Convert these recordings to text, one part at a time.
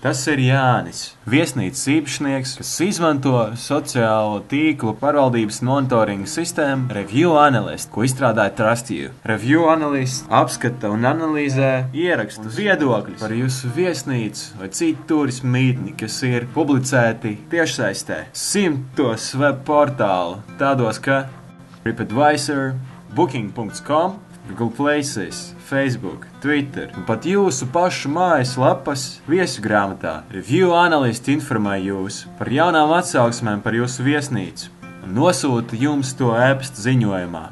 Tas ir Jānis, viesnīcas īpašnieks, kas izmanto sociālo tīklu pārvaldības monitoringa sistēmu Review Analyst, ko izstrādāja TrustYou. Review Analyst apskata un analīzē ierakstu viedokļus par jūsu viesnīcu vai citu turismu mītni, kas ir publicēti tiešsaistē simtos web portālu, tādos kā TripAdvisor, Booking.com, Google Places, Facebook, Twitter un pat jūsu pašu mājaslapas viesu grāmatā. Review Analyst informē jūs par jaunām atsauksmēm par jūsu viesnīcu un nosūta jums to e-pasta ziņojumā.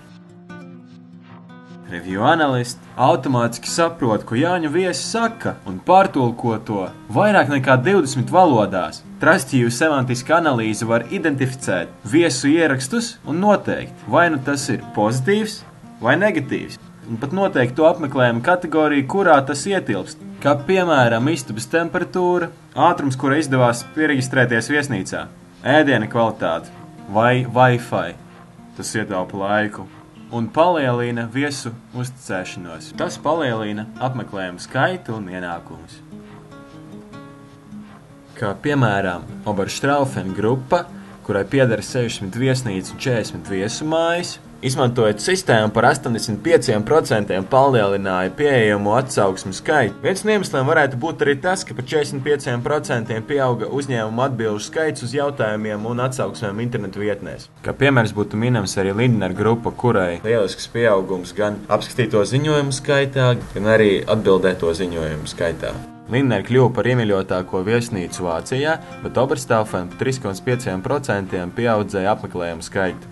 Review Analyst automātiski saprot, ko Jāņa viesi saka un pārtulko to vairāk nekā 20 valodās. TrustYou semantiska analīze var identificēt viesu ierakstus un noteikt, vai nu tas ir pozitīvs vai negatīvs. Un pat noteikti to apmeklējumu kategoriju, kurā tas ietilpst, kā piemēram istabas temperatūra, ātrums, kura izdevās pieregistrēties viesnīcā, ēdiena kvalitāte vai Wi-Fi. Tas ietaupa laiku un palielina viesu uzticēšanos. Tas palielina apmeklējumu skaitu un ienākumus. Kā piemēram Oberstraufen grupa, kurai pieder 60 viesnīcu un 40 viesu mājas, izmantojot sistēmu par 85% palielināja pieejamo atsauksmu skaitu. Viens no iemesliem varētu būt arī tas, ka par 45% pieauga uzņēmumu atbilžu skaits uz jautājumiem un atsauksmēm internetu vietnēs. Kā piemērs būtu minams arī Lindner grupa, kurai lielisks pieaugums gan apskatīto ziņojumu skaitā, gan arī atbildēto ziņojumu skaitā. Lindner kļuva par iemīļotāko viesnīcu Vācijā, bet Oberstaufen par 3,5% pieaudzēja apmeklējumu skaitu.